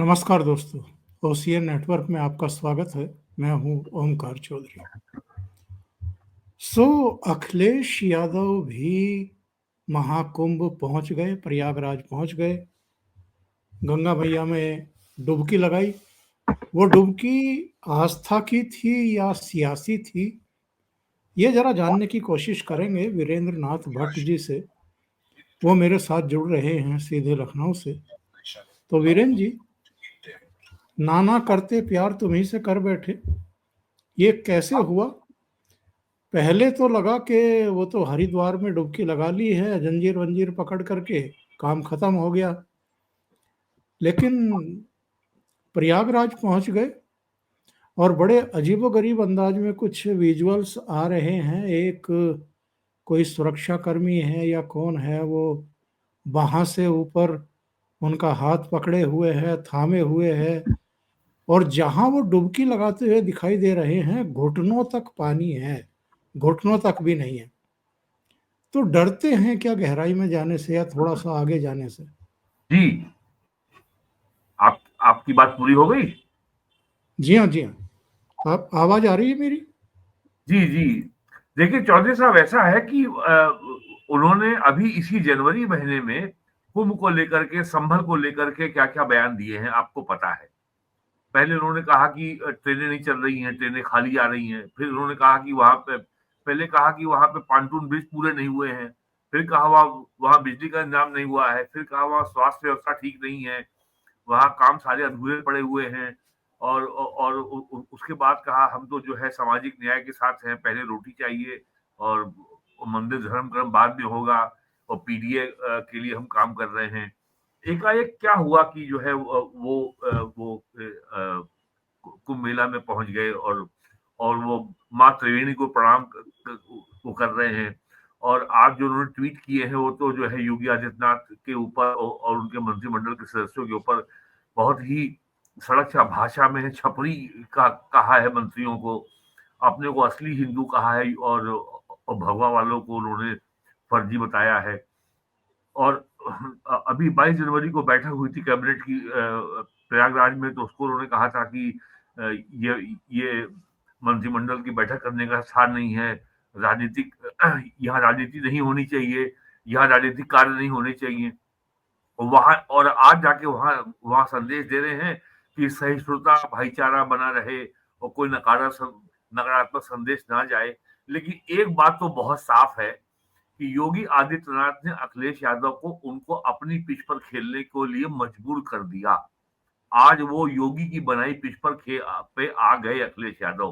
नमस्कार दोस्तों, OCN network में आपका स्वागत है। मैं हूं ओमकार चौधरी। अखिलेश यादव भी महाकुंभ पहुंच गए, प्रयागराज पहुंच गए, गंगा मैया में डुबकी लगाई। वो डुबकी आस्था की थी या सियासी थी, ये जरा जानने की कोशिश करेंगे वीरेंद्र नाथ भट्ट जी से। वो मेरे साथ जुड़ रहे हैं सीधे लखनऊ से। तो वीरेंद्र जी, नाना करते प्यार तुम्ही से कर बैठे, ये कैसे हुआ? पहले तो लगा कि वो तो हरिद्वार में डुबकी लगा ली है, जंजीर वंजीर पकड़ करके काम खत्म हो गया। लेकिन प्रयागराज पहुंच गए और बड़े अजीबोगरीब अंदाज में कुछ विजुअल्स आ रहे हैं। एक कोई सुरक्षा कर्मी है या कौन है, वो वहां से ऊपर उनका हाथ पकड़े हुए है, थामे हुए है, और जहां वो डुबकी लगाते हुए दिखाई दे रहे हैं, घुटनों तक पानी है, घुटनों तक भी नहीं है। तो डरते हैं क्या गहराई में जाने से या थोड़ा सा आगे जाने से? जी। आपकी बात पूरी हो गई। जी हाँ, जी हाँ। आप आवाज आ रही है मेरी? जी जी। देखिए चौधरी साहब, ऐसा है कि उन्होंने अभी इसी जनवरी महीने में कुंभ को लेकर के, संभल को लेकर के क्या क्या बयान दिए हैं आपको पता है। पहले उन्होंने कहा कि ट्रेनें नहीं चल रही हैं, ट्रेनें खाली आ रही हैं। फिर उन्होंने कहा कि वहां पे, पहले कहा कि वहां पे पांटून ब्रिज पूरे नहीं हुए हैं। फिर कहा वहां वहां बिजली का इंतजाम नहीं हुआ है। फिर कहा वहां स्वास्थ्य व्यवस्था ठीक नहीं है, वहाँ काम सारे अधूरे पड़े हुए हैं। और उसके बाद कहा हम तो जो है सामाजिक न्याय के साथ हैं, पहले रोटी चाहिए और मंदिर धर्म कर्म बाद में होगा, और पीडीए के लिए हम काम कर रहे हैं। एकाएक क्या हुआ कि जो है वो कुंभ मेला में पहुंच गए, और वो माँ त्रिवेणी को प्रणाम वो कर रहे हैं। और आज जो उन्होंने ट्वीट किए हैं वो तो जो है योगी आदित्यनाथ के ऊपर और उनके मंत्रिमंडल के सदस्यों के ऊपर बहुत ही सड़क भाषा में है, छपरी का कहा है मंत्रियों को, अपने को असली हिंदू कहा है, और भगवा वालों को उन्होंने फर्जी बताया है। और अभी 22 जनवरी को बैठक हुई थी कैबिनेट की प्रयागराज में, तो उसको उन्होंने कहा था कि ये मंत्रिमंडल की बैठक करने का स्थान नहीं है, राजनीतिक यहाँ राजनीति नहीं होनी चाहिए, यहाँ राजनीतिक कार्य नहीं होने चाहिए। वहां और आज जाके वहां वहां संदेश दे रहे हैं कि सहिष्णुता भाईचारा बना रहे और कोई नकारात्मक संदेश ना जाए। लेकिन एक बात तो बहुत साफ है कि योगी आदित्यनाथ ने अखिलेश यादव को उनको अपनी पिच पर खेलने के लिए मजबूर कर दिया। आज वो योगी की बनाई पिच पर पे आ गए अखिलेश यादव,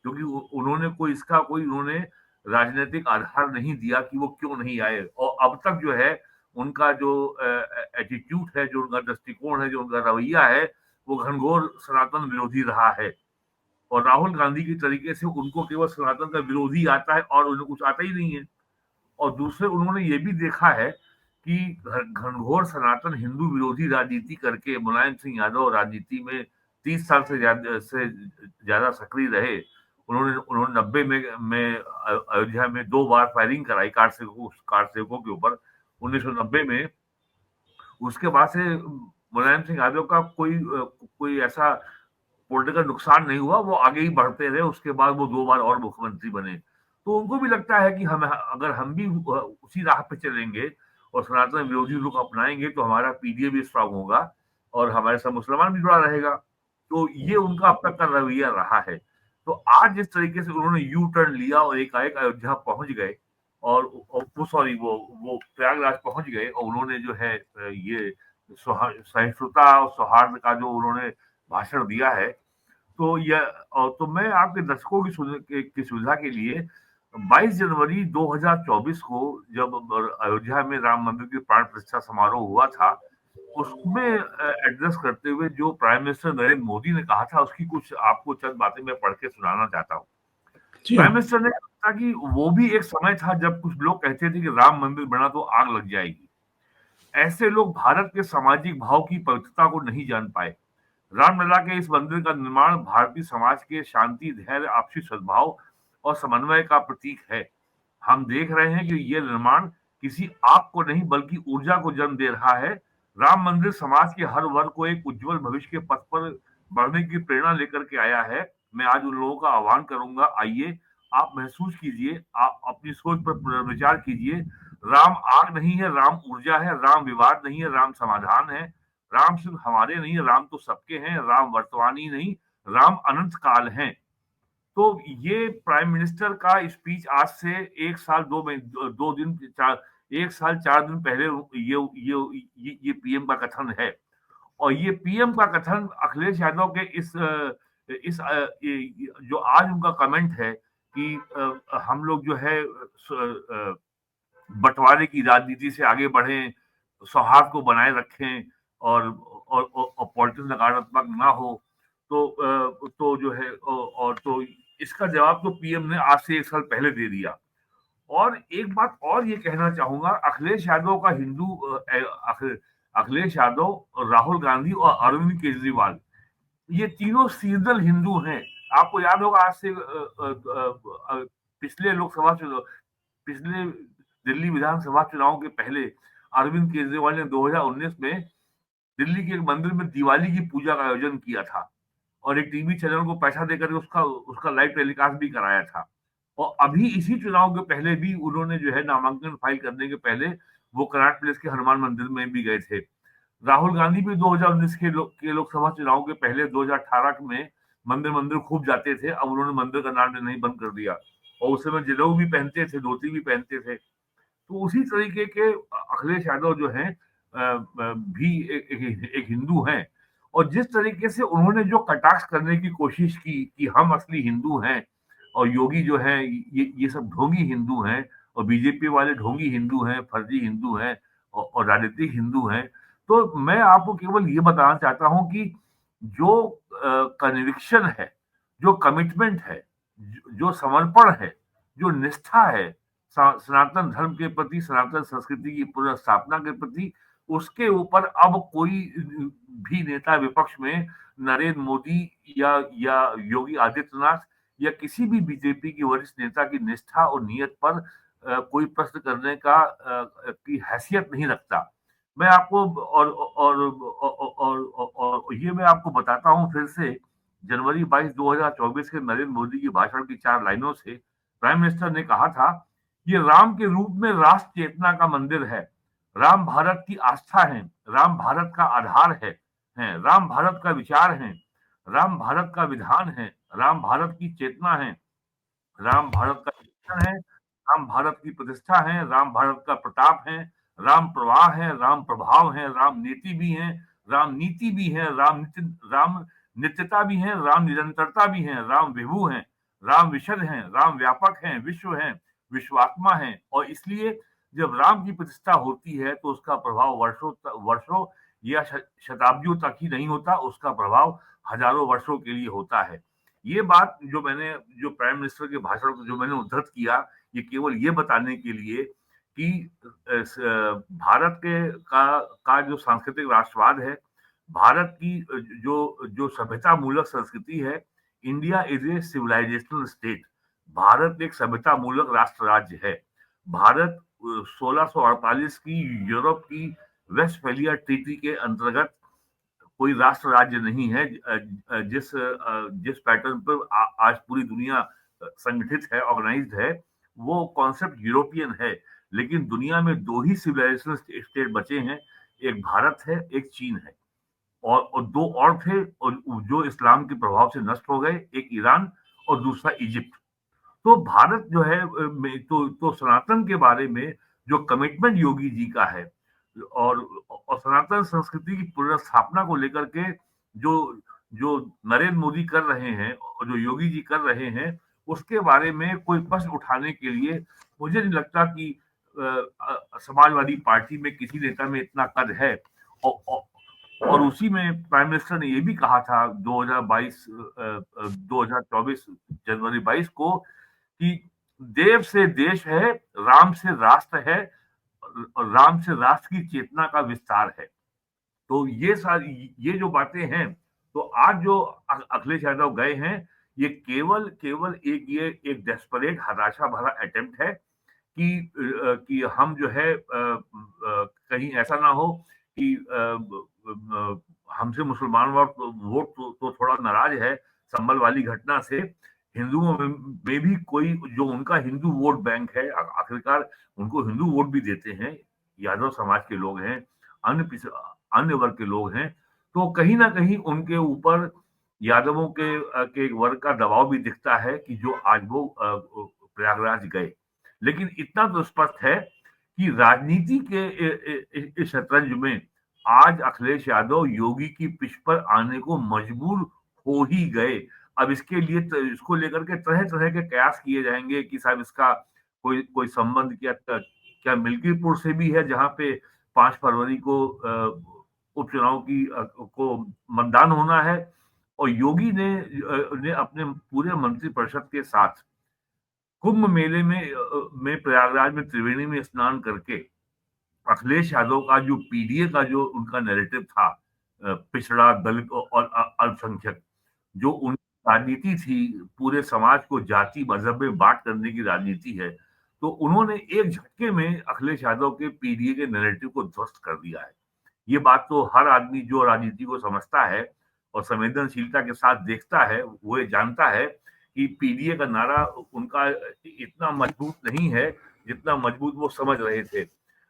क्योंकि उन्होंने उन्होंने राजनीतिक आधार नहीं दिया कि वो क्यों नहीं आए। और अब तक जो है उनका जो एटीट्यूड है, जो उनका दृष्टिकोण है, जो उनका रवैया है, वो घनघोर सनातन विरोधी रहा है। और राहुल गांधी की तरीके से उनको केवल सनातन का विरोधी आता है और उन्हें कुछ आता ही नहीं है। और दूसरे उन्होंने ये भी देखा है कि घनघोर सनातन हिंदू विरोधी राजनीति करके मुलायम सिंह यादव राजनीति में 30 साल से ज्यादा सक्रिय रहे। उन्होंने उन्होंने 90 में अयोध्या में 2 बार फायरिंग कराई कार सेवकों के ऊपर, 1990 में। उसके बाद से मुलायम सिंह यादव का कोई ऐसा पॉलिटिकल नुकसान नहीं हुआ, वो आगे ही बढ़ते रहे। उसके बाद वो 2 बार और मुख्यमंत्री बने। तो उनको भी लगता है कि हम भी उसी राह पे चलेंगे और सनातन विरोधी रुख अपनाएंगे तो हमारा पीडीए भी स्ट्रांग होगा और हमारे साथ मुसलमान भी जुड़ा रहेगा। तो ये उनका अब तक का रवैया रहा है। तो आज जिस तरीके से उन्होंने यू टर्न लिया और एकाएक अयोध्या पहुंच गए, और वो सॉरी वो प्रयागराज पहुंच गए, और उन्होंने जो है ये सहिष्णुता और सौहार्द का जो उन्होंने भाषण दिया है, तो तो मैं आपके दर्शकों की सुविधा के लिए 22 जनवरी 2024 को जब अयोध्या में राम मंदिर की प्राण प्रतिष्ठा समारोह हुआ था, उसमें एड्रेस करते हुए जो प्राइम मिनिस्टर नरेंद्र मोदी ने कहा था, उसकी कुछ आपको चंद बातें मैं पढ़ के सुनाना चाहता हूँ। जी प्राइम हाँ। मिनिस्टर ने कहा था कि वो भी एक समय था जब कुछ लोग कहते थे कि राम मंदिर बना तो आग लग जाएगी। ऐसे लोग भारत के सामाजिक भाव की पवित्रता को नहीं जान पाए। रामलला के इस मंदिर का निर्माण भारतीय समाज के शांति, धैर्य, आपसी सद्भाव और समन्वय का प्रतीक है। हम देख रहे हैं कि यह निर्माण किसी आग को नहीं बल्कि ऊर्जा को जन्म दे रहा है। राम मंदिर समाज के हर वर्ग को एक उज्जवल भविष्य के पथ पर बढ़ने की प्रेरणा लेकर के आया है। मैं आज उन लोगों का आह्वान करूंगा, आइए आप महसूस कीजिए, आप अपनी सोच पर पुनर्विचार कीजिए। राम आग नहीं है, राम ऊर्जा है, राम विवाद नहीं है, राम समाधान है। राम सिर्फ हमारे नहीं है, राम तो सबके हैं। राम वर्तमान ही नहीं, राम अनंत काल हैं। तो ये प्राइम मिनिस्टर का स्पीच आज से 1 साल 2 महीने 2 दिन 4 1 साल 4 दिन पहले ये पीएम का कथन है। और ये पीएम का कथन अखिलेश यादव के जो आज उनका कमेंट है कि हम लोग जो है बंटवारे की राजनीति से आगे बढ़ें, सौहार्द को बनाए रखें और पॉलिटिक्स नकारात्मक ना हो। तो जो है और तो इसका जवाब तो पीएम ने आज से 1 साल पहले दे दिया। और एक बात और ये कहना चाहूंगा, अखिलेश यादव का अखिलेश यादव, राहुल गांधी और अरविंद केजरीवाल, ये तीनों सीजनल हिंदू हैं। आपको याद होगा आज से पिछले लोकसभा चुनाव, पिछले दिल्ली विधानसभा चुनाव के पहले अरविंद केजरीवाल ने 2019 में दिल्ली के एक मंदिर में दिवाली की पूजा का आयोजन किया था और एक टीवी चैनल को पैसा देकर उसका उसका लाइव टेलीकास्ट भी कराया था। और अभी इसी चुनाव के पहले भी उन्होंने जो है नामांकन फाइल करने के पहले वो कराट प्लेस के हनुमान मंदिर में भी गए थे। राहुल गांधी भी 2019 के लोकसभा चुनाव के पहले 2018 में मंदिर मंदिर खूब जाते थे। अब उन्होंने मंदिर का नाम नहीं बंद कर दिया और उस समय जनेऊ भी पहनते थे, धोती भी पहनते थे। तो उसी तरीके के अखिलेश यादव जो हैं भी एक हिंदू हैं। और जिस तरीके से उन्होंने जो कटाक्ष करने की कोशिश की कि हम असली हिंदू हैं और योगी जो है ये सब ढोंगी हिंदू हैं और बीजेपी वाले ढोंगी हिंदू हैं, फर्जी हिंदू हैं और राजनीतिक हिंदू हैं। तो मैं आपको केवल ये बताना चाहता हूं कि जो कन्विक्शन है, जो कमिटमेंट है, जो समर्पण है, जो निष्ठा है सनातन धर्म के प्रति, सनातन संस्कृति की पुनर्स्थापना के प्रति, उसके ऊपर अब कोई भी नेता विपक्ष में नरेंद्र मोदी या योगी आदित्यनाथ या किसी भी बीजेपी की वरिष्ठ नेता की निष्ठा और नियत पर कोई प्रश्न करने की हैसियत नहीं रखता। मैं आपको और ये मैं आपको बताता हूं फिर से, जनवरी 22 2024 के नरेंद्र मोदी की भाषण की 4 लाइनों से प्राइम मिनिस्टर ने कहा था, ये राम के रूप में राष्ट्र चेतना का मंदिर है। राम भारत की आस्था है, राम भारत का आधार है, राम भारत का विचार है, राम भारत का विधान है, राम भारत की चेतना है, राम भारत का शिक्षण है, राम भारत की प्रतिष्ठा है, राम भारत का प्रताप है, राम प्रवाह है, राम प्रभाव है, राम नीति भी है, राम नीति भी है, राम नित्यता भी है, राम निरंतरता भी है, राम विभु है, राम विशद है, राम व्यापक है, विश्व है, विश्वात्मा है। और इसलिए जब राम की प्रतिष्ठा होती है तो उसका प्रभाव वर्षों या शताब्दियों तक ही नहीं होता, उसका प्रभाव हजारों वर्षों के लिए होता है। ये बात जो प्राइम मिनिस्टर के भाषण को जो मैंने उद्धृत किया, ये केवल ये बताने के लिए कि भारत का जो सांस्कृतिक राष्ट्रवाद है, भारत की जो सभ्यता मूलक संस्कृति है, India is a civilisational state. Bharat एक सभ्यता मूलक राष्ट्र राज्य है। भारत 1648 की यूरोप की वेस्टफैलिया ट्रीटी के अंतर्गत कोई राष्ट्र राज्य नहीं है। जिस पैटर्न पर आज पूरी दुनिया संगठित है, ऑर्गेनाइज्ड है, वो कॉन्सेप्ट यूरोपियन है। लेकिन दुनिया में 2 ही सिविलाइजेशन स्टेट बचे हैं, एक भारत है, एक चीन है। और 2 और थे और जो इस्लाम के प्रभाव से नष्ट हो गए, एक ईरान और दूसरा इजिप्ट। तो भारत जो है तो सनातन के बारे में जो कमिटमेंट योगी जी का है और सनातन संस्कृति की पुनर्स्थापना को लेकर के जो जो नरेंद्र मोदी कर रहे हैं और जो योगी जी कर रहे हैं, उसके बारे में कोई प्रश्न उठाने के लिए मुझे नहीं लगता कि समाजवादी पार्टी में किसी नेता में इतना कद है। और उसी में प्राइम मिनिस्टर ने ये भी कहा था 2024 जनवरी 22 को कि देव से देश है, राम से राष्ट्र है और राम से राष्ट्र की चेतना का विस्तार है। तो ये जो बातें हैं, तो आज जो अखिलेश यादव गए हैं, ये केवल एक डेस्परेट हताशा भरा अटेम्प्ट है कि हम जो है कहीं ऐसा ना हो कि हमसे मुसलमान वोट तो थोड़ा नाराज है संभल वाली घटना से। हिंदुओं में भी कोई जो उनका हिंदू वोट बैंक है, आखिरकार उनको हिंदू वोट भी देते हैं, यादव समाज के लोग हैं, अन्य वर्ग के लोग हैं, तो कहीं ना कहीं उनके ऊपर यादवों के एक वर्ग का दबाव भी दिखता है कि जो आज वो प्रयागराज गए। लेकिन इतना तो स्पष्ट है कि राजनीति के इस शतरंज में आज अखिलेश यादव योगी की पिच पर आने को मजबूर हो ही गए। अब इसके लिए इसको लेकर के तरह तरह के कयास किए जाएंगे कि साहब इसका कोई कोई संबंध क्या मिल्कीपुर से भी है, जहां पे 5 फरवरी को उपचुनाव को मतदान होना है। और योगी ने अपने पूरे मंत्रिपरिषद के साथ कुंभ मेले में प्रयागराज में त्रिवेणी में स्नान करके अखिलेश यादव का जो पीडीए का जो उनका नैरेटिव था, पिछड़ा दलित और अल्पसंख्यक, जो उनकी राजनीति थी, पूरे समाज को जाति मजहब में बांट करने की राजनीति है, तो उन्होंने एक झटके में अखिलेश यादव के पीडीए के नैरेटिव को ध्वस्त कर दिया है। ये बात तो हर आदमी जो राजनीति को समझता है और संवेदनशीलता के साथ देखता है, वो ये जानता है कि पीडीए का नारा उनका इतना मजबूत नहीं है जितना मजबूत वो समझ रहे थे।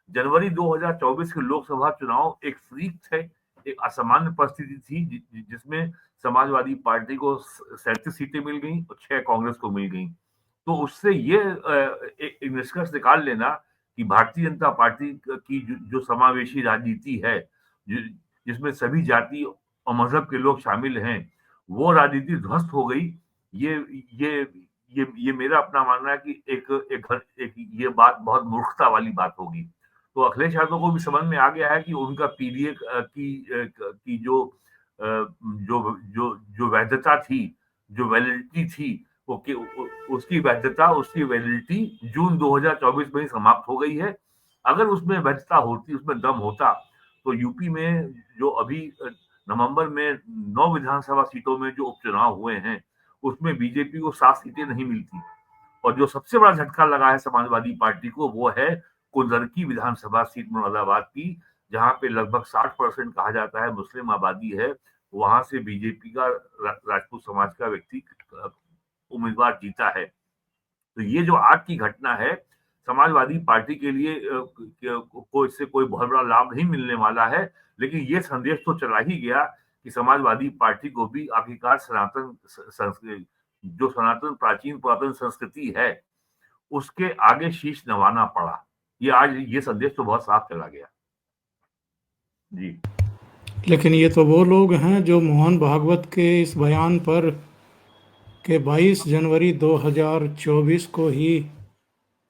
जनवरी 2024 के लोकसभा चुनाव एक फ्रीक थे, एक असामान्य परिस्थिति थी जिसमें समाजवादी पार्टी को 37 सीटें मिल गई और 6 कांग्रेस को मिल गई। तो उससे ये एक निष्कर्ष निकाल लेना कि भारतीय जनता पार्टी की जो समावेशी राजनीति है, जिसमें सभी जाति और मजहब के लोग शामिल हैं, वो राजनीति ध्वस्त हो गई। ये ये ये मेरा अपना मानना है कि एक ये बात बहुत मूर्खता वाली बात होगी। तो अखिलेश यादव को भी समझ में आ गया है कि उनका पीडीए की जो वैधता थी, जो वैलिडिटी थी, उसकी वैधता, उसकी वैलिडिटी जून 2024 में ही समाप्त हो गई है। अगर उसमें वैधता होती, उसमें दम होता, तो यूपी में जो अभी नवंबर में 9 विधानसभा सीटों में जो उपचुनाव हुए हैं, उसमें बीजेपी को 7 सीटें नहीं मिलती। और जो सबसे बड़ा झटका लगा है समाजवादी पार्टी को, वो है कुंदरकी विधानसभा सीट मुरादाबाद की, जहां पे लगभग 60% कहा जाता है मुस्लिम आबादी है। वहां से बीजेपी का राजपूत समाज का व्यक्ति उम्मीदवार जीता है। तो ये जो आज की घटना है, समाजवादी पार्टी के लिए इससे कोई बहुत बड़ा लाभ नहीं मिलने वाला है, लेकिन ये संदेश तो चला ही गया कि समाजवादी पार्टी को भी आखिरकार सनातन प्राचीन पुरातन संस्कृति है, उसके आगे शीश नवाना पड़ा। ये आज ये संदेश तो बहुत साफ चला गया। जी। लेकिन ये तो वो लोग हैं जो मोहन भागवत के इस बयान पर के 22 जनवरी 2024 को ही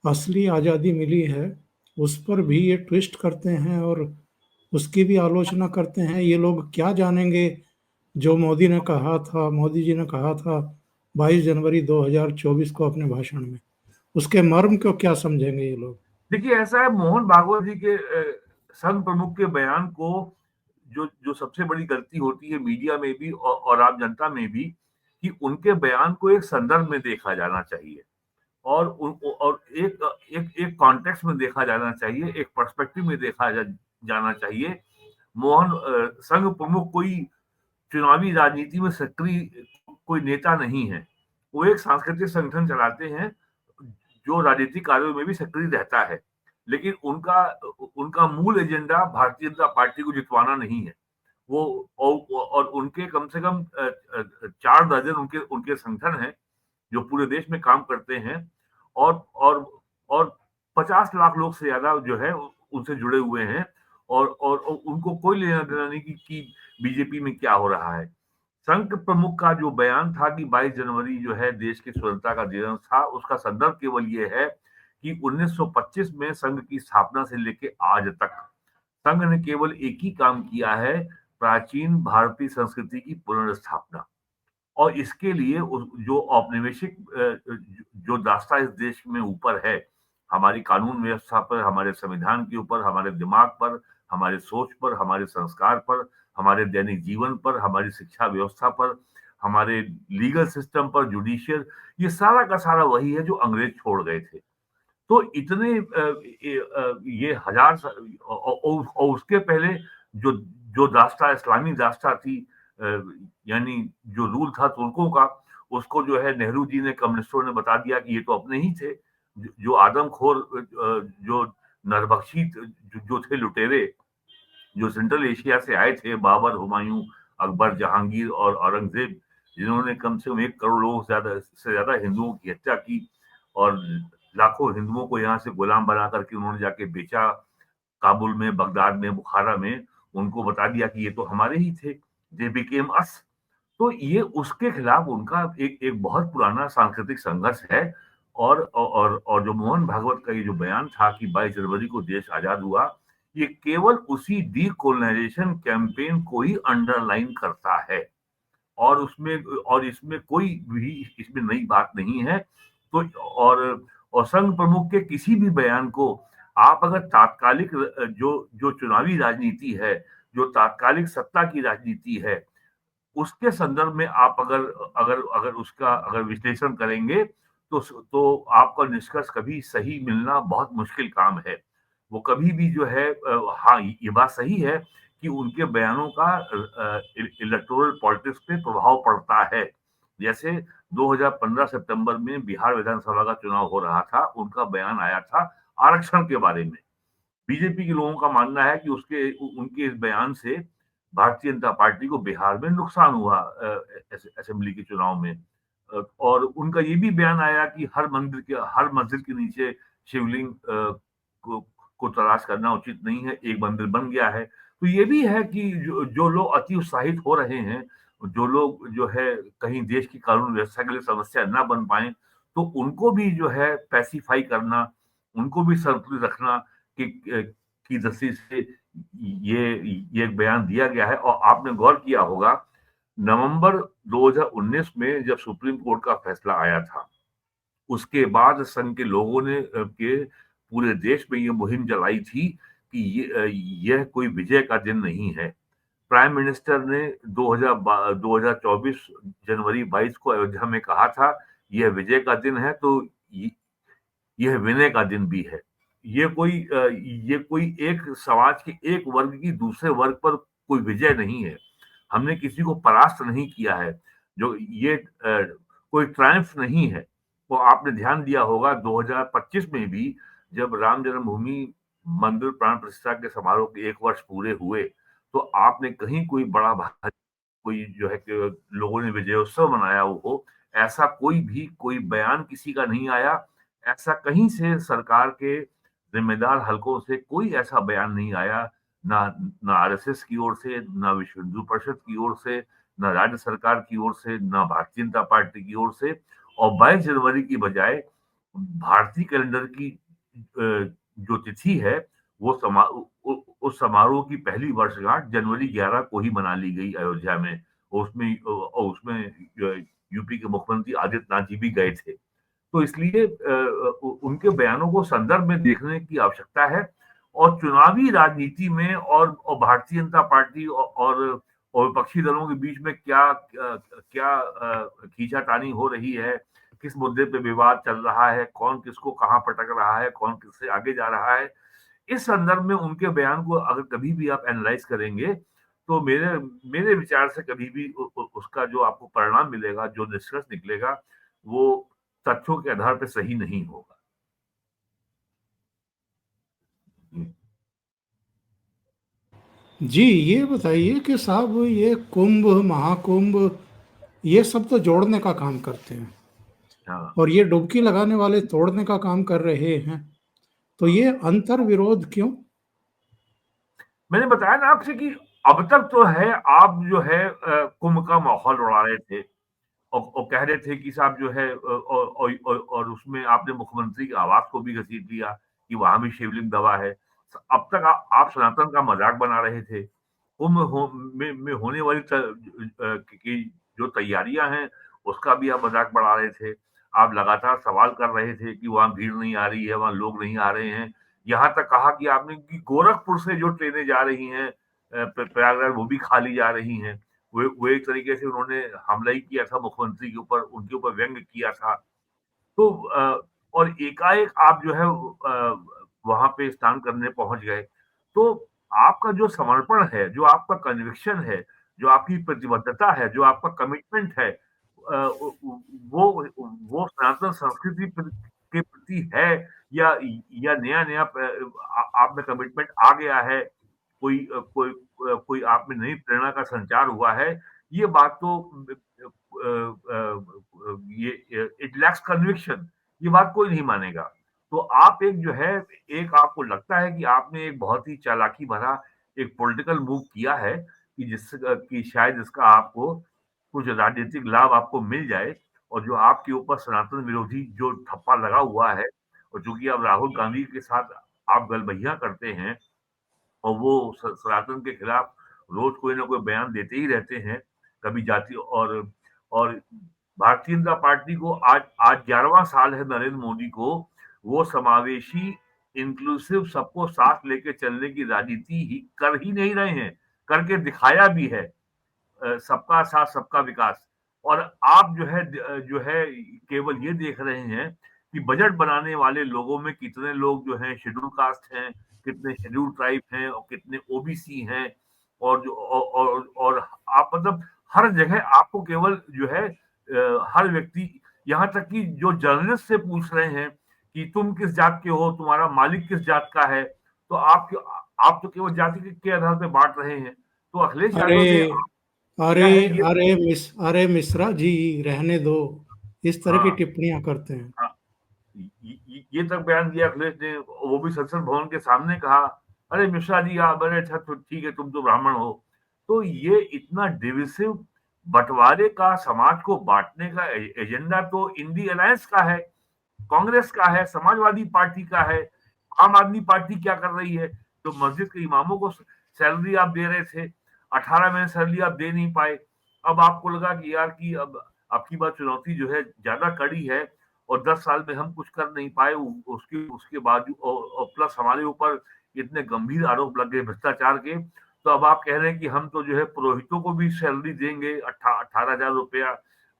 असली आज़ादी मिली है, उस पर भी ये ट्विस्ट करते हैं और उसकी भी आलोचना करते हैं। ये लोग क्या जानेंगे जो मोदी जी ने कहा था 22 जनवरी 2024 को अपने भाषण में, उसके मर्म को क्या समझेंगे ये लोग। देखिए, ऐसा है, मोहन भागवत जी के संघ प्रमुख के बयान को जो जो सबसे बड़ी गलती होती है मीडिया में भी और आम जनता में भी, कि उनके बयान को एक संदर्भ में देखा जाना चाहिए और एक कॉन्टेक्स्ट में देखा जाना चाहिए, एक पर्सपेक्टिव में देखा जाना चाहिए। संघ प्रमुख कोई चुनावी राजनीति में सक्रिय कोई नेता नहीं है, वो एक सांस्कृतिक संगठन चलाते हैं जो राजनीतिक कार्यों में भी सक्रिय रहता है, लेकिन उनका उनका मूल एजेंडा भारतीय जनता पार्टी को जितवाना नहीं है। वो और उनके कम से कम 4 दर्जन उनके उनके संगठन हैं जो पूरे देश में काम करते हैं और और और 50 लाख लोग से ज्यादा जो है उनसे जुड़े हुए हैं और उनको कोई लेना देना नहीं कि बीजेपी में क्या हो रहा है। संघ प्रमुख का जो बयान था कि 22 जनवरी जो है देश की स्वतंत्रता का दिवस था, उसका संदर्भ केवल ये है कि 1925 में संघ की स्थापना से लेके आज तक संघ ने केवल एक ही काम किया है, प्राचीन भारतीय संस्कृति की पुनर्स्थापना। और इसके लिए जो औपनिवेशिक जो दास्ता इस देश में ऊपर है, हमारी कानून व्यवस्था पर, हमारे संविधान के ऊपर, हमारे दिमाग पर, हमारे सोच पर, हमारे संस्कार पर, हमारे दैनिक जीवन पर, हमारी शिक्षा व्यवस्था पर, हमारे लीगल सिस्टम पर, जुडिशियल, ये सारा का सारा वही है जो अंग्रेज छोड़ गए थे। तो इतने ये हजार और उसके पहले जो जो दास्ता इस्लामी दास्ता थी, यानी जो रूल था तुर्कों का, उसको जो है नेहरू जी ने, कम्युनिस्टों ने बता दिया कि ये तो अपने ही थे। जो आदमखोर, जो नरबख्शी जो थे लुटेरे, जो सेंट्रल एशिया से आए थे, बाबर, हुमायूं, अकबर, जहांगीर और औरंगजेब, जिन्होंने कम से कम 1 करोड़ लोगों से ज्यादा हिंदुओं की हत्या की और लाखों हिंदुओं को यहाँ से गुलाम बना करके उन्होंने जाके बेचा काबुल में, बगदाद में, बुखारा में। उनको बता दिया कि ये तो हमारे ही थे, दे बिकेम अस। तो ये उसके खिलाफ उनका एक एक बहुत पुराना सांस्कृतिक संघर्ष है। और जो मोहन भागवत का ये जो बयान था कि 22 जनवरी को देश आजाद हुआ, ये केवल उसी डीकोलोनाइजेशन कैंपेन को ही अंडरलाइन करता है। और इसमें कोई भी इसमें नई बात नहीं है। तो और संघ प्रमुख के किसी भी बयान को आप अगर तात्कालिक, जो जो चुनावी राजनीति है, जो तात्कालिक सत्ता की राजनीति है, उसके संदर्भ में आप अगर अगर अगर उसका अगर विश्लेषण करेंगे, तो आपका निष्कर्ष कभी सही मिलना बहुत मुश्किल काम है। वो कभी भी जो है, हाँ, ये बात सही है कि उनके बयानों का इलेक्टोरल पॉलिटिक्स पे प्रभाव पड़ता है। जैसे 2015 सितंबर में बिहार विधानसभा का चुनाव हो रहा था, उनका बयान आया था आरक्षण के बारे में। बीजेपी के लोगों का मानना है कि उनके इस बयान से भारतीय जनता पार्टी को बिहार में नुकसान हुआ असेंबली के चुनाव में। और उनका ये भी बयान आया कि हर मंदिर के नीचे शिवलिंग को, को तलाश करना उचित नहीं है, एक मंदिर बन गया है। तो ये भी है कि जो लोग अति उत्साहित हो रहे हैं, जो लोग जो है कहीं देश की कानून व्यवस्था के लिए समस्या ना बन पाए, तो उनको भी जो है पैसिफाई करना, उनको भी संतुलित रखना की की दृष्टि से ये एक बयान दिया गया है। और आपने गौर किया होगा, नवंबर 2019 में जब सुप्रीम कोर्ट का फैसला आया था, उसके बाद संघ के लोगों ने के पूरे देश में ये मुहिम चलाई थी कि यह कोई विजय का दिन नहीं है। प्राइम मिनिस्टर ने 2024 जनवरी 22 को अयोध्या में कहा था, यह विजय का दिन है, तो यह विनय का दिन भी है। ये कोई एक समाज के एक वर्ग की दूसरे वर्ग पर कोई विजय नहीं है। हमने किसी को परास्त नहीं किया है। जो ये कोई ट्रायम्फ नहीं है। तो आपने ध्यान दिया होगा 2025 में भी जब राम जन्मभूमि मंदिर प्राण प्रतिष्ठा के समारोह के 1 वर्ष पूरे हुए, तो आपने कहीं कोई बड़ा भारी कोई जो है कि लोगों ने विजयोत्सव मनाया हो, ऐसा कोई बयान किसी का नहीं आया। ऐसा कहीं से सरकार के जिम्मेदार हलकों से कोई ऐसा बयान नहीं आया, ना ना आरएसएस की ओर से, ना विश्व हिंदू परिषद की ओर से, ना राज्य सरकार की ओर से, ना भारतीय जनता पार्टी की ओर से। और 22 जनवरी की बजाय भारतीय कैलेंडर की जो तिथि है, वो उस समारोह की पहली वर्षगांठ जनवरी 11 को ही मना ली गई अयोध्या में। उसमें यूपी के मुख्यमंत्री आदित्यनाथ जी भी गए थे। तो इसलिए उनके बयानों को संदर्भ में देखने की आवश्यकता है। और चुनावी राजनीति में और भारतीय जनता पार्टी और विपक्षी दलों के बीच में क्या क्या खींचातानी हो रही है, किस मुद्दे पे विवाद चल रहा है, कौन किसको कहाँ पटक रहा है, कौन किससे आगे जा रहा है, इस संदर्भ में उनके बयान को अगर कभी भी आप एनालाइज करेंगे, तो मेरे मेरे विचार से कभी भी उसका जो आपको परिणाम मिलेगा, जो निष्कर्ष निकलेगा, वो तथ्यों के आधार पर सही नहीं होगा। जी, ये बताइए कि साहब ये कुंभ, महाकुंभ ये सब तो जोड़ने का काम करते हैं हाँ, और ये डुबकी लगाने वाले तोड़ने का काम कर रहे हैं। तो हाँ। ये अंतर विरोध क्यों? मैंने बताया ना आपसे कि अब तक तो है, आप जो है कुंभ का माहौल उड़ा रहे थे और कह रहे थे कि साहब जो है और उसमें आपने मुख्यमंत्री की आवाज को भी घसीट दिया कि वहां भी शिवलिंग दबा है। अब तक आप सनातन का मजाक बना रहे थे। में होने वाली की जो तैयारियां हैं, उसका भी आप मजाक बढ़ा रहे थे। आप लगातार सवाल कर रहे थे कि वहां भीड़ नहीं आ रही है, वहां लोग नहीं आ रहे हैं। यहाँ तक कहा कि आपने कि गोरखपुर से जो ट्रेनें जा रही हैं प्रयागराज, वो भी खाली जा रही हैं। वो एक तरीके से उन्होंने हमला ही किया था मुख्यमंत्री के ऊपर, उनके ऊपर व्यंग किया था। तो और एकाएक आप जो है वहां पे स्नान करने पहुंच गए। तो आपका जो समर्पण है, जो आपका कन्विक्शन है, जो आपकी प्रतिबद्धता है, जो आपका कमिटमेंट है, वो सनातन संस्कृति के प्रति है, या नया नया आप में कमिटमेंट आ गया है, कोई आप में नई प्रेरणा का संचार हुआ है, ये बात तो ये इट लैक्स कन्विक्शन, ये बात कोई नहीं मानेगा। तो आप एक जो है, एक आपको लगता है कि आपने एक बहुत ही चालाकी भरा एक पॉलिटिकल मूव किया है कि शायद इसका आपको कुछ राजनीतिक लाभ आपको मिल जाए, और जो आपके ऊपर सनातन विरोधी जो ठप्पा लगा हुआ है, और चूंकि अब राहुल गांधी के साथ आप गलबहियां करते हैं, और वो सनातन के खिलाफ रोज कोई ना कोई बयान देते ही रहते हैं, कभी जाति और भारतीय जनता पार्टी को आज आज 11वां साल है नरेंद्र मोदी को, वो समावेशी इंक्लूसिव सबको साथ लेके चलने की राजनीति कर ही नहीं रहे हैं, करके दिखाया भी है। सबका साथ सबका विकास। और आप जो है केवल ये देख रहे हैं कि बजट बनाने वाले लोगों में कितने लोग जो हैं शेड्यूल कास्ट हैं, कितने शेड्यूल ट्राइब हैं, और कितने ओबीसी हैं, और आप मतलब हर जगह आपको केवल जो है हर व्यक्ति, यहाँ तक कि जो जर्नलिस्ट से पूछ रहे हैं कि तुम किस जात के हो, तुम्हारा मालिक किस जात का है, तो आप तो केवल जाति के आधार पर बांट रहे हैं। तो अखिलेश अरे यादव ने अरे क्या है ये, अरे मिश्रा जी, रहने दो, इस तरह की हाँ, टिप्पणियां करते हैं। हाँ, ये तक बयान दिया अखिलेश ने, वो भी संसद भवन के सामने कहा, अरे मिश्रा जी आप बड़े अच्छा, तो ठीक है, तुम तो ब्राह्मण हो। तो ये इतना डिविसिव बंटवारे का, समाज को बांटने का एजेंडा तो इंडी अलायंस का है, कांग्रेस का है, समाजवादी पार्टी का है। आम आदमी पार्टी क्या कर रही है? तो मस्जिद के इमामों को सैलरी आप दे रहे थे, 18 महीने सैलरी आप दे नहीं पाए। अब आपको लगा कि यार कि अब आपकी बात, चुनौती जो है ज्यादा कड़ी है, और 10 साल में हम कुछ कर नहीं पाए, उसके उसके बाद और प्लस हमारे ऊपर इतने गंभीर आरोप लग गए भ्रष्टाचार के। तो अब आप कह रहे हैं कि हम तो जो है पुरोहितों को भी सैलरी देंगे, 18,000 रुपया,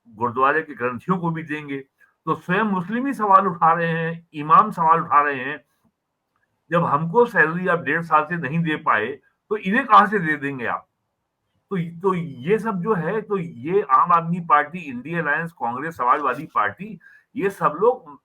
गुरुद्वारे के ग्रंथियों को भी देंगे। तो स्वयं मुस्लिम ही सवाल उठा रहे हैं, इमाम सवाल उठा रहे हैं, जब हमको सैलरी आप 1.5 साल से नहीं दे पाए, तो इन्हें कहां से दे देंगे आप? तो ये सब जो है, तो ये आम आदमी party, India alliance, Congress, Samajwadi party, ये सब लोग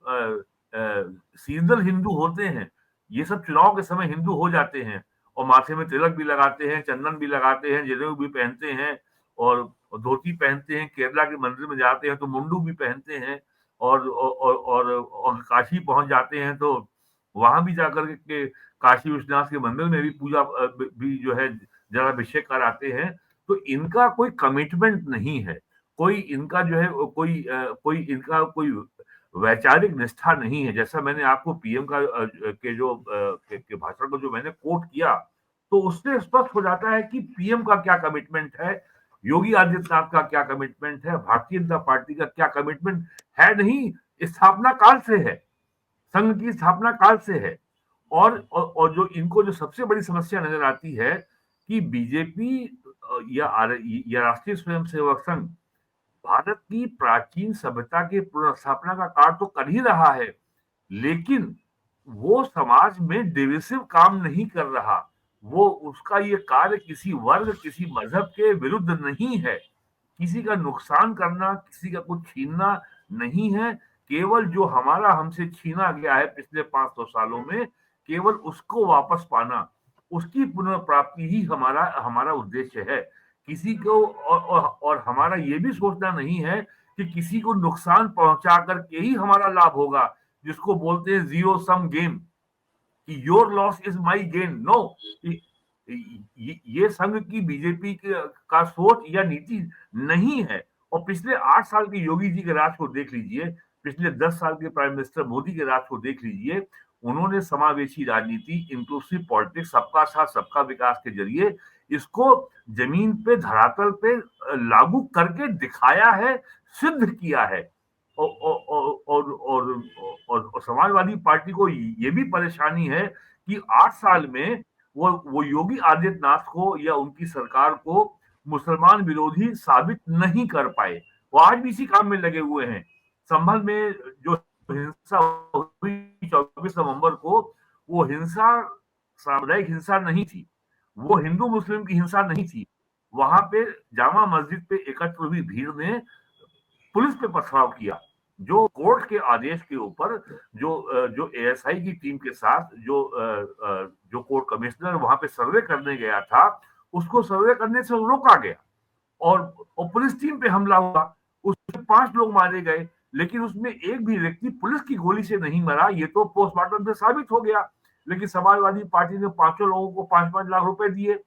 सीजनल हिंदू होते हैं। ये सब चुनाव के समय हिंदू हो जाते हैं, और माथे में तिलक भी लगाते हैं, चंदन भी लगाते हैं, जनेऊ भी पहनते हैं, और धोती पहनते हैं, केरला के मंदिर में जाते हैं तो मुंडू भी पहनते हैं, और काशी पहुंच जाते हैं तो वहां भी जाकर के काशी विश्वनाथ के मंदिर में भी पूजा भी जो है जलाभिषेक कराते हैं। तो इनका कोई कमिटमेंट नहीं है, कोई इनका जो है कोई इनका कोई वैचारिक निष्ठा नहीं है। जैसा मैंने आपको पीएम का के भाषण को जो मैंने कोट किया, तो उससे स्पष्ट हो जाता है कि पीएम का क्या कमिटमेंट है, योगी आदित्यनाथ का क्या कमिटमेंट है, भारतीय जनता पार्टी का क्या कमिटमेंट है। नहीं, स्थापना काल से है, संघ की स्थापना काल से है। और जो इनको जो सबसे बड़ी समस्या नजर आती है कि बीजेपी या राष्ट्रीय स्वयंसेवक संघ भारत की प्राचीन सभ्यता के पुनर्स्थापना का कार्य तो कर ही रहा है, लेकिन वो समाज में डिविसिव काम नहीं कर रहा। वो उसका ये कार्य किसी वर्ग, किसी मजहब के विरुद्ध नहीं है, किसी का नुकसान करना, किसी का कुछ छीनना नहीं है। केवल जो हमारा हमसे छीना गया है पिछले 500 सालों में, केवल उसको वापस पाना, उसकी पुनर्प्राप्ति ही हमारा हमारा उद्देश्य है। किसी को और हमारा ये भी सोचना नहीं है कि किसी को नुकसान पहुंचा करके ही हमारा लाभ होगा, जिसको बोलते हैं जीरो सम गेम, कि your loss is my gain. No, ये संघ की बीजेपी का सोच या नीति नहीं है। और पिछले 8 साल के योगी जी के राज को देख लीजिए, पिछले 10 साल के प्राइम मिनिस्टर मोदी के राज को देख लीजिए, उन्होंने समावेशी राजनीति, इंक्लूसिव पॉलिटिक्स, सबका साथ सबका विकास के जरिए इसको जमीन पे, धरातल पे लागू करके दिखाया है, सिद्ध किया है। और, और, और, और, और समाजवादी पार्टी को ये भी परेशानी है कि 8 साल में वो योगी आदित्यनाथ को या उनकी सरकार को मुसलमान विरोधी साबित नहीं कर पाए। वो आज भी इसी काम में लगे हुए हैं। संभल में जो हिंसा हुई 24 नवंबर को, वो हिंसा सामुदायिक हिंसा नहीं थी, वो हिंदू मुस्लिम की हिंसा नहीं थी। वहां पे जामा मस्जिद पे एकत्र हुई भीड़ ने पुलिस पे पथराव किया। जो कोर्ट के आदेश के ऊपर जो एएसआई की टीम के साथ जो कोर्ट कमिश्नर वहां पे सर्वे करने गया था, उसको सर्वे करने से रोका गया और पुलिस टीम पे हमला हुआ। उसमें 5 लोग मारे गए, लेकिन उसमें एक भी व्यक्ति पुलिस की गोली से नहीं मरा, ये तो पोस्टमार्टम से साबित हो गया। लेकिन समाजवादी पार्टी ने 5 लोगों को 5-5 लाख रुपए दिए।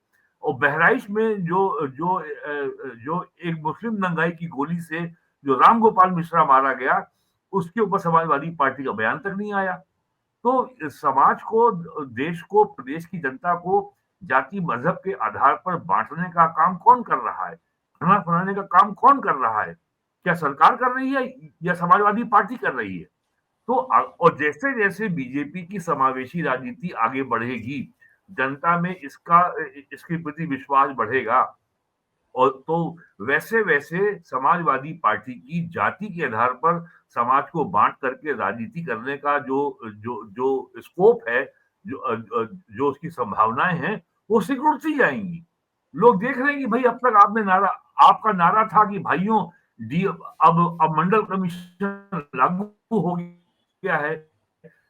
और बहराइच में जो एक मुस्लिम दंगाई की गोली से जो राम गोपाल मिश्रा मारा गया, उसके ऊपर समाजवादी पार्टी का बयान तक नहीं आया। तो समाज को, देश को, प्रदेश की जनता को जाति मजहब के आधार पर बांटने का काम कौन कर रहा है, खाना बनाने का काम कौन कर रहा है? क्या सरकार कर रही है या समाजवादी पार्टी कर रही है? तो और जैसे जैसे बीजेपी की समावेशी राजनीति आगे बढ़ेगी, जनता में इसके प्रति विश्वास बढ़ेगा, और तो वैसे वैसे समाजवादी पार्टी की जाति के आधार पर समाज को बांट करके राजनीति करने का जो जो जो स्कोप है, जो उसकी संभावनाएं हैं, वो सिकुड़ती जाएंगी। लोग देख रहे हैं कि भाई अब तक आपका नारा था कि भाइयों अब मंडल कमीशन लागू हो गया है,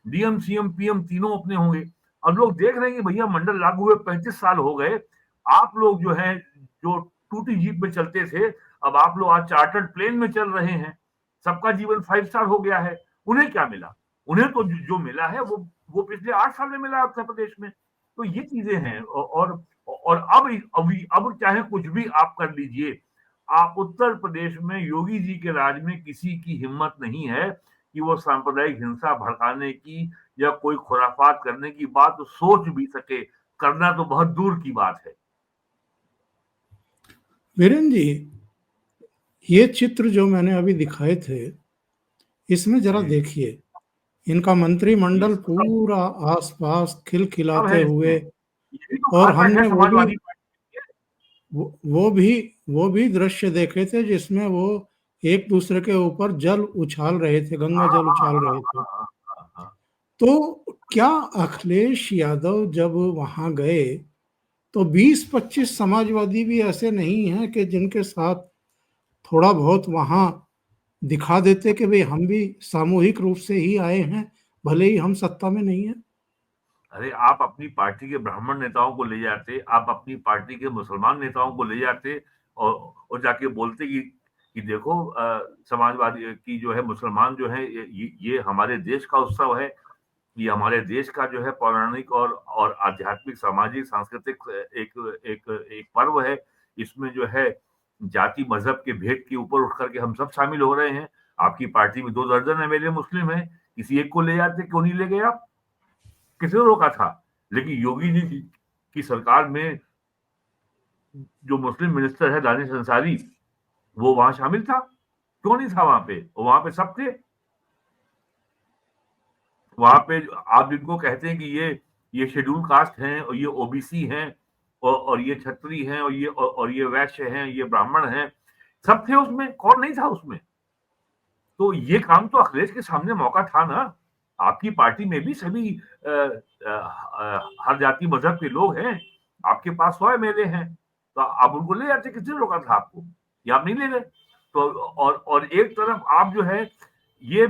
डीएम सीएम पीएम तीनों अपने होंगे। अब लोग देख रहे हैं कि भैया मंडल लागू हुए 35 साल हो गए, आप लोग जो है जो टूटी जीप में चलते थे, अब आप लोग आज चार्टर्ड प्लेन में चल रहे हैं, सबका जीवन 5 स्टार हो गया है। उन्हें क्या मिला? उन्हें तो जो मिला है वो पिछले 8 साल में मिला उत्तर प्रदेश में। तो ये चीजें हैं। और अब चाहे कुछ भी आप कर लीजिए, आप उत्तर प्रदेश में योगी जी के राज में किसी की हिम्मत नहीं है कि वो सांप्रदायिक हिंसा भड़काने की या कोई खुराफात करने की बात सोच भी सके। करना तो बहुत दूर की बात है। वीरेंद्र जी, ये चित्र जो मैंने अभी दिखाए थे, इसमें जरा देखिए, इनका मंत्रिमंडल पूरा आसपास सब है खिलखिलाते हुए, इसमें। ये भी तो और घातक है हमने समाजवादी पार्टी के। वो भी दृश्य देखे थे जिसमें वो एक दूसरे के ऊपर जल उछाल रहे थे, गंगा हाँ जल हाँ उछाल हाँ रहे थे। हाँ हाँ हाँ। तो क्या अखिलेश यादव जब वहां गए तो 20-25 समाजवादी भी ऐसे नहीं हैं कि जिनके साथ थोड़ा बहुत वहां दिखा देते कि भाई हम भी सामूहिक रूप से ही आए हैं, भले ही हम सत्ता में नहीं है? अरे आप अपनी पार्टी के ब्राह्मण नेताओं को ले जाते, आप अपनी पार्टी के मुसलमान नेताओं को ले जाते और जाके बोलते कि देखो समाजवादी की जो है, मुसलमान जो है, ये हमारे देश का उत्सव है, ये हमारे देश का जो है पौराणिक और आध्यात्मिक, सामाजिक, सांस्कृतिक एक एक एक पर्व है। इसमें जो है जाति मजहब के भेद के ऊपर उठ करके हम सब शामिल हो रहे हैं। आपकी पार्टी में 2 दर्जन एमएलए मुस्लिम है, किसी एक को ले जाते, क्यों नहीं ले गए आप? किसने रोका था? लेकिन योगी जी की सरकार में जो मुस्लिम मिनिस्टर है दानिश अंसारी, वो वहां शामिल था, क्यों नहीं था वहां पे? वहां पे सब थे। वहां पे आप जिनको कहते हैं कि ये शेड्यूल कास्ट हैं और ये ओबीसी हैं और ये छत्री हैं और ये वैश्य हैं, ये ब्राह्मण हैं, सब थे उसमें। कौन नहीं था उसमें? तो ये काम तो अखिलेश के सामने मौका था ना। आपकी पार्टी में भी सभी हर जाति मजहब के लोग हैं, आपके पास 100 एमएलए हैं, तो आप उनको ले जाते। किसने रोका था आपको? या आप नहीं ले गए? तो और एक तरफ आप जो है ये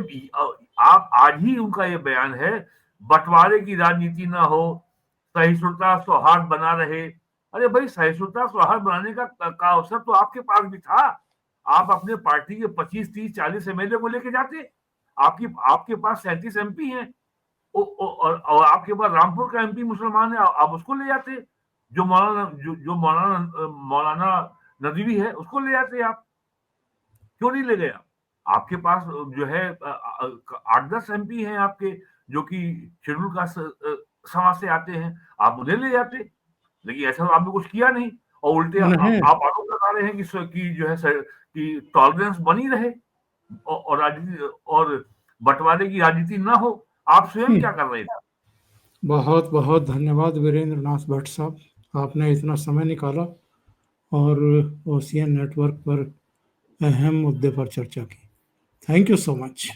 आप आज ही उनका ये बयान है, बंटवारे की राजनीति ना हो, सहिष्णुता सौहार्द बना रहे। अरे भाई, सहिष्णुता सौहार्द बनाने का अवसर तो आपके पास भी था। आप अपने पार्टी के 25, 30, 40 एमएलए को लेके जाते। आपके पास 37 एमपी हैं और आपके पास रामपुर का एमपी मुसलमान है, आप उसको ले जाते। जो मौलाना नदवी है, उसको ले जाते आप। क्यों नहीं ले गए आप? आपके पास जो है 8-10 एमपी हैं आपके, जो कि शेड्यूल कास्ट समाज से आते हैं, आप उन्हें ले जाते। लेकिन ऐसा तो आपने कुछ किया नहीं, और उल्टे नहीं, आप आरोप लगा रहे हैं कि जो है कि टॉलरेंस बनी रहे और राजनीति और बंटवारे की राजनीति ना हो। आप स्वयं क्या कर रहे थे? बहुत बहुत धन्यवाद वीरेंद्र नाथ भट्ट साहब, आपने इतना समय निकाला और ओशियन नेटवर्क पर अहम मुद्दे पर चर्चा की। Thank you so much.